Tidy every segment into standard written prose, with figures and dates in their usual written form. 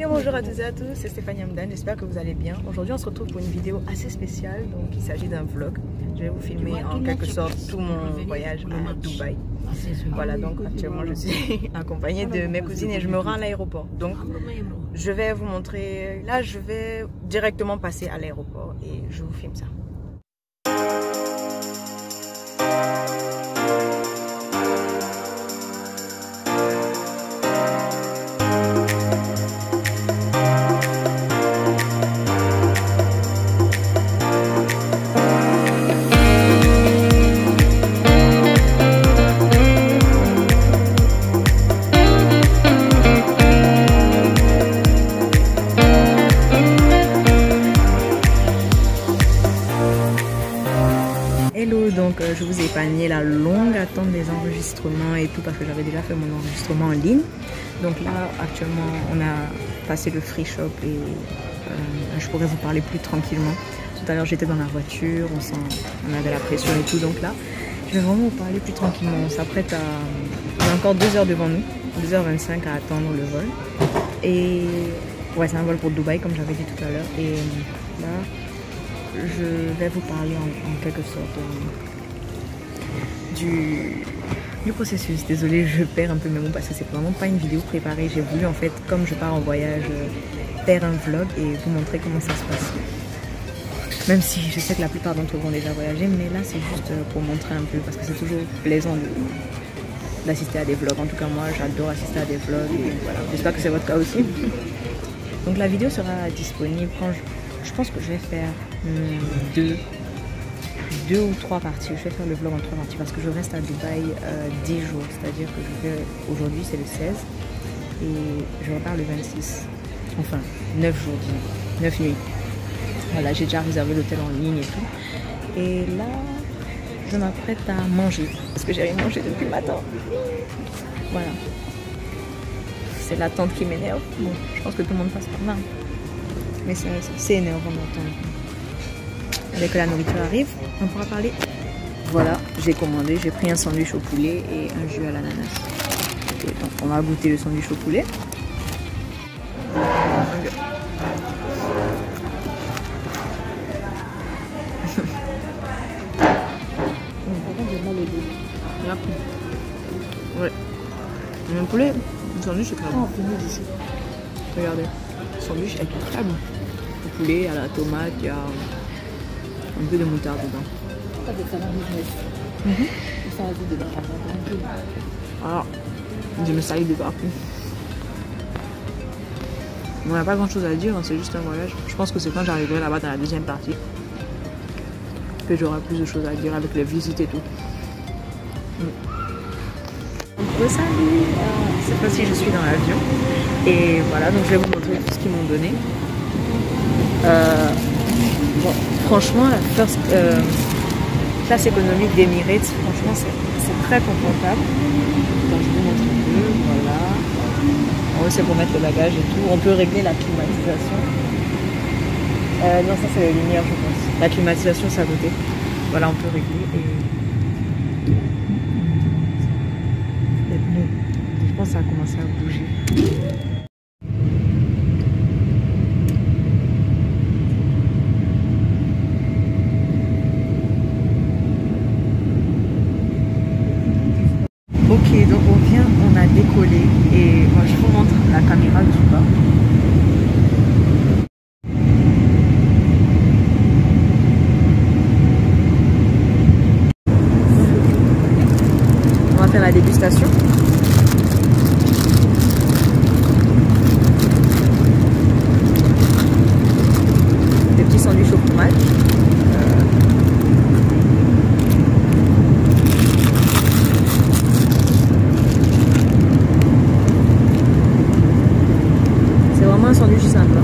Et bonjour à toutes et à tous, c'est Stéphanie Hamdan, j'espère que vous allez bien. Aujourd'hui on se retrouve pour une vidéo assez spéciale, donc il s'agit d'un vlog. Je vais vous filmer en quelque sorte tout mon voyage à Dubaï. Voilà, donc actuellement je suis accompagnée de mes cousines et je me rends à l'aéroport. Donc je vais vous montrer, là je vais directement passer à l'aéroport et je vous filme ça. Hello, donc je vous ai épargné la longue attente des enregistrements et tout parce que j'avais déjà fait mon enregistrement en ligne. Donc là actuellement on a passé le free shop et je pourrais vous parler plus tranquillement. Tout à l'heure j'étais dans la voiture, on avait la pression et tout, donc là je vais vraiment vous parler plus tranquillement. On s'apprête à... On a encore 2 heures devant nous, 2h25 à attendre le vol. Et ouais, c'est un vol pour Dubaï comme j'avais dit tout à l'heure. Et là je vais vous parler en quelque sorte du processus. Désolée, je perds un peu mes mots parce que c'est vraiment pas une vidéo préparée. J'ai voulu en fait, comme je pars en voyage, faire un vlog et vous montrer comment ça se passe. Même si je sais que la plupart d'entre vous ont déjà voyagé, mais là c'est juste pour montrer un peu parce que c'est toujours plaisant d'assister à des vlogs. En tout cas moi j'adore assister à des vlogs et voilà, j'espère que c'est votre cas aussi. Donc la vidéo sera disponible quand je pense que je vais faire 2 ou 3 parties. Je vais faire le vlog en 3 parties parce que je reste à Dubaï 10 jours. C'est-à-dire que aujourd'hui c'est le 16 et je repars le 26. Enfin 9 jours, 9 nuits. Voilà, j'ai déjà réservé l'hôtel en ligne et tout. Et là, je m'apprête à manger parce que j'ai rien mangé depuis le matin. Voilà. C'est l'attente qui m'énerve. Bon, je pense que tout le monde passe par là. Mais c'est énervant d'attendre. Dès que la nourriture arrive, on pourra parler. Voilà, j'ai commandé, j'ai pris un sandwich au poulet et un jus à l'ananas. Okay, donc on va goûter le sandwich au poulet. Ouais. Le poulet, le sandwich c'est très bon. Regardez, le sandwich est très bon. Le poulet, à la tomate, il y a un peu de moutarde dedans. Alors, je me salue de partout. On n'a pas grand chose à dire, c'est juste un voyage. Je pense que c'est quand j'arriverai là-bas dans la deuxième partie que j'aurai plus de choses à dire avec les visites et tout. Salut, cette fois-ci je suis dans l'avion et voilà, donc je vais vous montrer tout ce qu'ils m'ont donné. Bon, franchement la first classe économique d'Emirates, franchement c'est très confortable. Donc, je vous montre un peu, voilà. En haut c'est pour mettre le bagage et tout. On peut régler la climatisation. Non, ça c'est les lumières je pense. La climatisation c'est à côté. Voilà, on peut régler et... Je pense que ça a commencé à bouger. Ok, donc on a décollé et moi je vous montre la caméra du bas. On va faire la dégustation. Sandwich au fromage. C'est vraiment un sandwich sympa.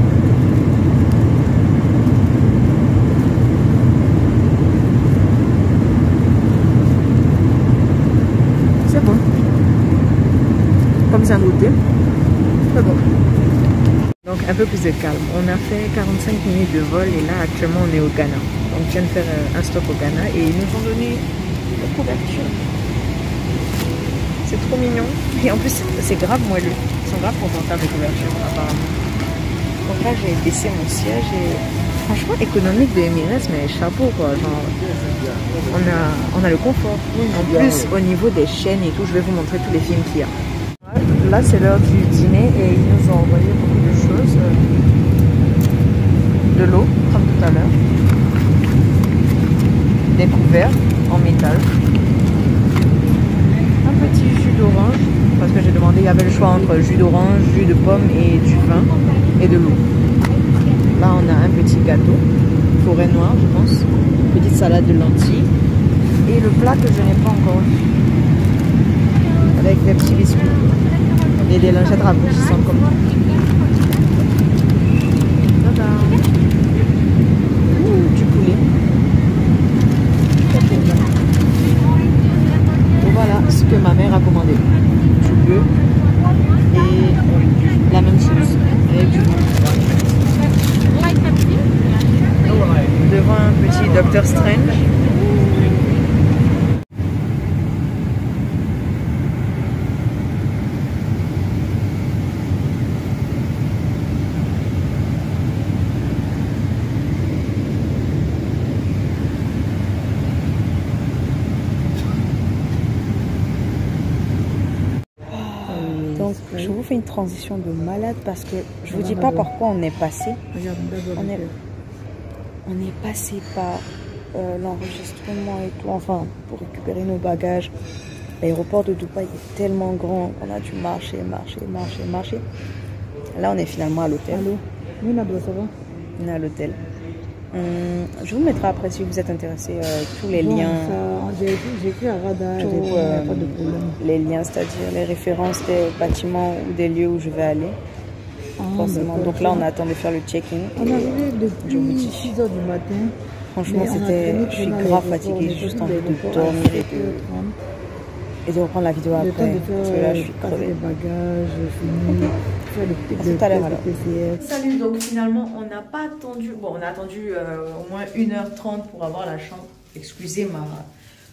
C'est bon. Comme c'est un goûter. C'est bon. Donc un peu plus de calme. On a fait 45 minutes de vol et là actuellement on est au Ghana. Donc je viens de faire un stop au Ghana et ils nous ont donné la couverture. C'est trop mignon. Et en plus c'est grave moelleux. Ils sont grave confortables les couvertures apparemment. là, j'ai baissé mon siège et franchement économique de Emirates, mais chapeau quoi. Genre, on a le confort. En plus, au niveau des chaînes et tout, je vais vous montrer tous les films qu'il y a. Là, c'est l'heure du dîner et ils nous ont envoyé beaucoup de choses. De l'eau, comme tout à l'heure. Des couverts en métal. Un petit jus d'orange, parce que j'ai demandé, il y avait le choix entre jus d'orange, jus de pomme et du vin et de l'eau. Là, on a un petit gâteau, forêt noire, je pense. Une petite salade de lentilles. Et le plat que je n'ai pas encore vu. Avec des petits biscuits. Et des lingettes rafraîchissantes comme ça. Du poulet. Et voilà ce que ma mère a commandé. Du bœuf et la même chose. Avec du vin. Devant un petit Doctor Strange. Donc je vous fais une transition de malade parce que je vous dis pas par quoi on est passé. On est passé par l'enregistrement et tout, enfin pour récupérer nos bagages. L'aéroport de Dubaï est tellement grand qu'on a dû marcher. Là on est finalement à l'hôtel. Oui, Nado, ça va? On est à l'hôtel. Je vous mettrai après si vous êtes intéressé tous les liens. J'ai écrit à Rada, tous, pas de problème. Les liens, c'est-à-dire les références des bâtiments ou des lieux où je vais aller. Forcément. Donc là on attend de faire le check-in. On est arrivé depuis 6 h du matin. Franchement je suis grave fatiguée, j'ai juste envie de dormir et de reprendre la vidéo après. Parce que là je suis crevée. Les bagages, fini, faire le tout à l'heure alors. PCR. Salut, donc finalement on n'a pas attendu, bon on a attendu au moins 1h30 pour avoir la chambre. Excusez ma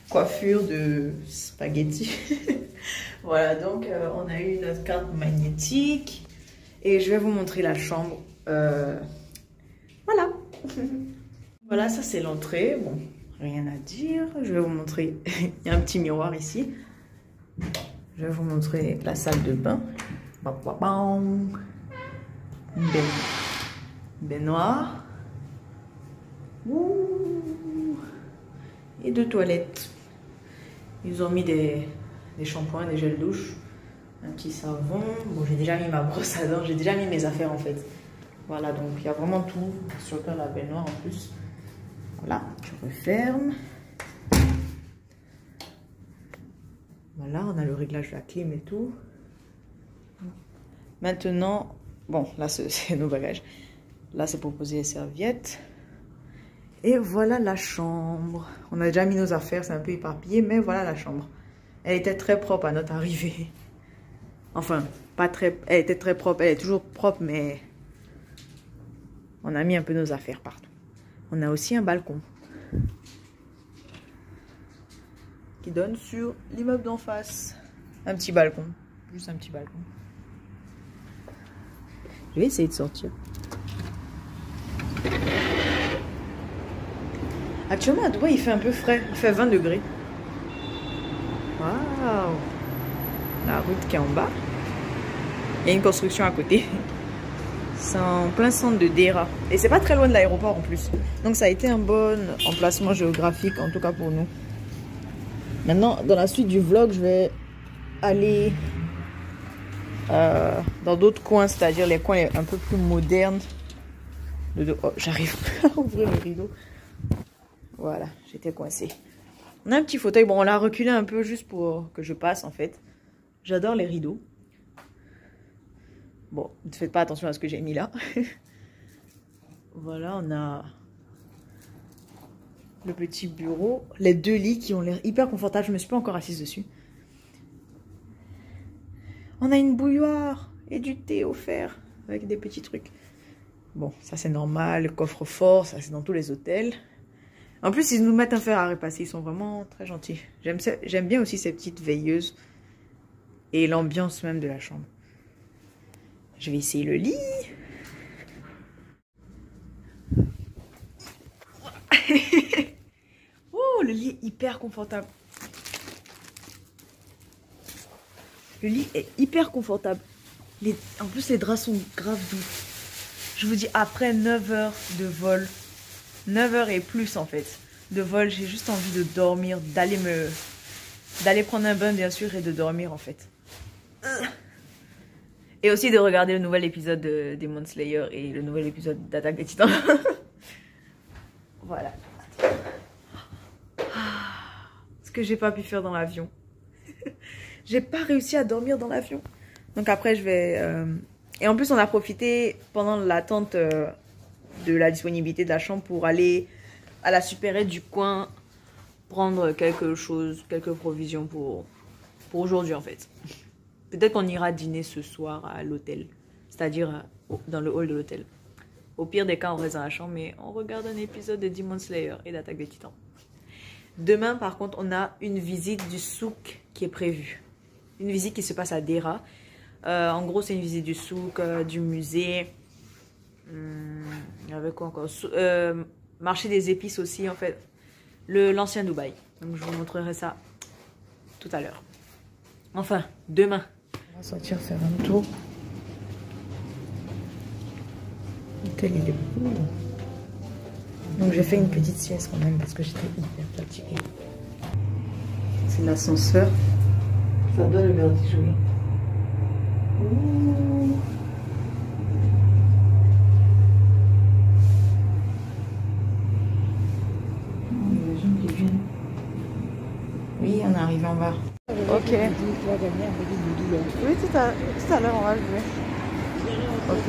coiffure de spaghetti. Voilà, donc on a eu notre carte magnétique et je vais vous montrer la chambre. Voilà. Voilà, ça c'est l'entrée. Bon, rien à dire. Je vais vous montrer. Il y a un petit miroir ici. Je vais vous montrer la salle de bain. Une baignoire. Et deux toilettes. Ils ont mis des shampoings, des gels douche, un petit savon. Bon, j'ai déjà mis ma brosse à dents, j'ai déjà mis mes affaires en fait. Voilà, donc il y a vraiment tout, surtout la baignoire en plus. Voilà, je referme. Voilà, on a le réglage de la clim et tout. Maintenant, bon, là c'est nos bagages. Là c'est pour poser les serviettes. Et voilà la chambre. On a déjà mis nos affaires, c'est un peu éparpillé, mais voilà la chambre. Elle était très propre à notre arrivée. Enfin, pas très... Elle était très propre, elle est toujours propre, mais... On a mis un peu nos affaires partout. On a aussi un balcon. Qui donne sur l'immeuble d'en face. Un petit balcon. Juste un petit balcon. Je vais essayer de sortir. Actuellement à Dubaï il fait un peu frais, il fait 20 degrés. Waouh! La route qui est en bas. Il y a une construction à côté. C'est en plein centre de Deira. Et c'est pas très loin de l'aéroport en plus. Donc ça a été un bon emplacement géographique en tout cas pour nous. Maintenant dans la suite du vlog je vais aller dans d'autres coins, c'est-à-dire les coins un peu plus modernes. Oh, j'arrive à ouvrir le rideau. Voilà, j'étais coincée. On a un petit fauteuil. Bon, on l'a reculé un peu juste pour que je passe, en fait. J'adore les rideaux. Bon, ne faites pas attention à ce que j'ai mis là. Voilà, on a le petit bureau. Les deux lits qui ont l'air hyper confortables. Je ne me suis pas encore assise dessus. On a une bouilloire et du thé offert avec des petits trucs. Bon, ça c'est normal. Le coffre-fort, ça c'est dans tous les hôtels. En plus, ils nous mettent un fer à repasser. Ils sont vraiment très gentils. J'aime bien aussi ces petites veilleuses. Et l'ambiance même de la chambre. Je vais essayer le lit. est hyper confortable. Le lit est hyper confortable. En plus, les draps sont grave doux. Je vous dis, après 9 heures de vol, 9 heures et plus en fait, de vol, j'ai juste envie de dormir, d'aller prendre un bain bien sûr et de dormir en fait. Et aussi de regarder le nouvel épisode de Demon Slayer et le nouvel épisode d'Attaque des Titans. Voilà. Ce que j'ai pas pu faire dans l'avion. J'ai pas réussi à dormir dans l'avion. Donc après, je vais... Et en plus, on a profité pendant l'attente de la disponibilité de la chambre pour aller à la supérette du coin prendre quelque chose, quelques provisions pour aujourd'hui en fait. Peut-être qu'on ira dîner ce soir à l'hôtel, c'est-à-dire dans le hall de l'hôtel. Au pire des cas, on reste dans la chambre, mais on regarde un épisode de Demon Slayer et d'Attaque des Titans. Demain, par contre, on a une visite du souk qui est prévue. Une visite qui se passe à Dera. En gros, c'est une visite du souk, du musée. Avec quoi encore? Marché des épices aussi, en fait. L'ancien Dubaï. Donc, je vous montrerai ça tout à l'heure. Enfin, demain. On va sortir faire un tour. L'hôtel, il est beau. Donc, j'ai fait une petite sieste quand même parce que j'étais hyper fatiguée. C'est l'ascenseur. Ça donne le vertige, oui. Il y a des gens qui viennent. Oui, on est arrivé en bas. Ok. Oui, tout à l'heure, on va jouer. Ok.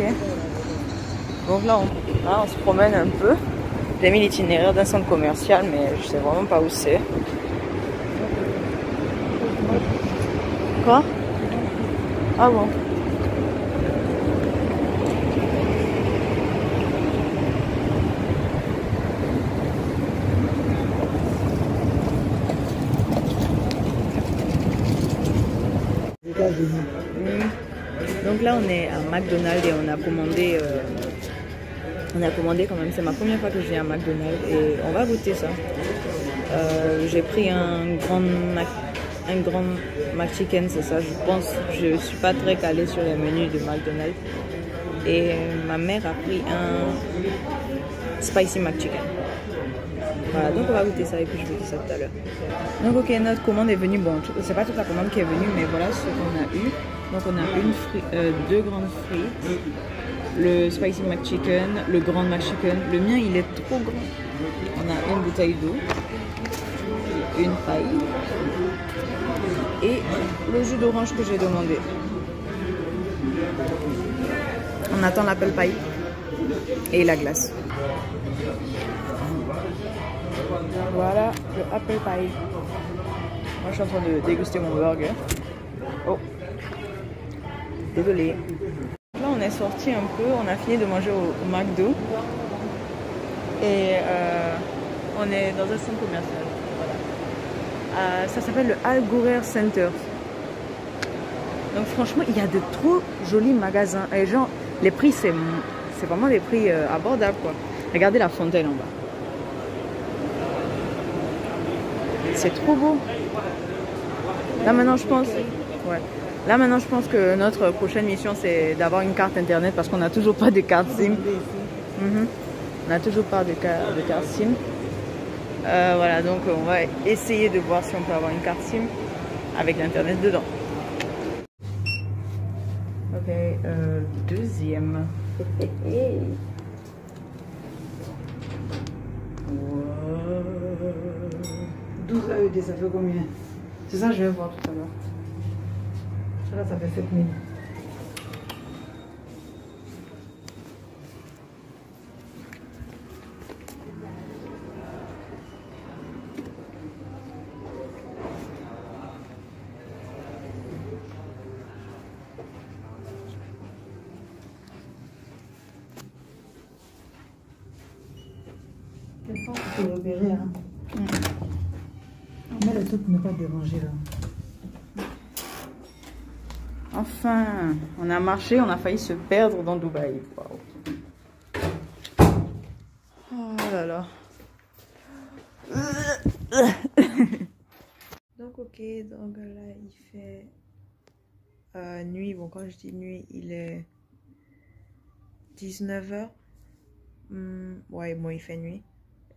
Donc là, on se promène un peu. J'ai mis l'itinéraire d'un centre commercial, mais je sais vraiment pas où c'est. Quoi? Ah bon? Donc là on est à McDonald's et on a commandé quand même, c'est ma première fois que je viens à McDonald's et on va goûter ça. J'ai pris un grand McChicken, c'est ça je pense. Je suis pas très calée sur les menus de McDonald's et ma mère a pris un Spicy McChicken. Voilà, donc on va goûter ça et puis je vous dis ça tout à l'heure. Donc ok, notre commande est venue, bon c'est pas toute la commande qui est venue mais voilà ce qu'on a eu. Donc on a deux grandes frites, le Spicy McChicken, le grand McChicken. Le mien il est trop grand. On a une bouteille d'eau, une paille et le jus d'orange que j'ai demandé. On attend l'apple pie et la glace. Voilà le apple pie. Moi je suis en train de déguster mon burger. Oh, désolé. Là on est sorti un peu, on a fini de manger au McDo et on est dans un centre commercial. Voilà. Ça s'appelle le Al Ghurair Center. Donc franchement il y a de trop jolis magasins et genre les prix c'est vraiment des prix abordables quoi. Regardez la fontaine en bas. C'est trop beau. Là maintenant je pense, ouais. Là maintenant je pense que notre prochaine mission c'est d'avoir une carte internet parce qu'on n'a toujours pas de carte SIM. On n'a toujours pas de carte SIM. Voilà donc on va essayer de voir si on peut avoir une carte SIM avec l'internet dedans. Ok, deuxième. Wow. 12 AED, ça fait combien? C'est ça que je vais voir tout à l'heure. Ça là, ça fait 7000. Je pense qu'il faut repérer, hein. On met le truc pour ne pas déranger là. Enfin, on a marché, on a failli se perdre dans Dubaï. Wow. Oh là là. Donc ok, donc là il fait nuit. Bon, quand je dis nuit, il est 19h. Ouais, bon, il fait nuit.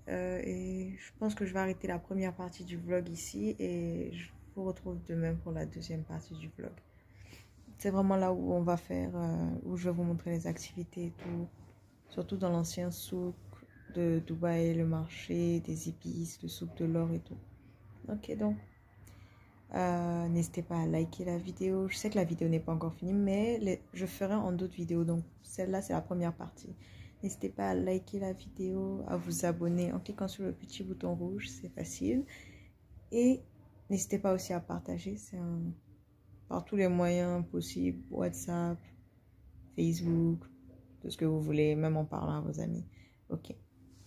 Et je pense que je vais arrêter la première partie du vlog ici et je vous retrouve demain pour la deuxième partie du vlog. C'est vraiment là où on va faire, où je vais vous montrer les activités et tout. Surtout dans l'ancien souk de Dubaï, le marché des épices, le souk de l'or et tout. Ok, donc n'hésitez pas à liker la vidéo. Je sais que la vidéo n'est pas encore finie, mais je ferai en d'autres vidéos. Donc celle-là, c'est la première partie. N'hésitez pas à liker la vidéo, à vous abonner en cliquant sur le petit bouton rouge, c'est facile. Et n'hésitez pas aussi à partager, par tous les moyens possibles, WhatsApp, Facebook, tout ce que vous voulez, même en parlant à vos amis. Ok,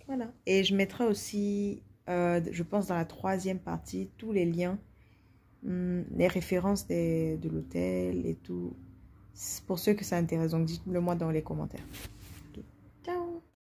voilà. Et je mettrai aussi, je pense dans la troisième partie, tous les liens, les références de l'hôtel et tout. Pour ceux que ça intéresse, donc dites-le moi dans les commentaires.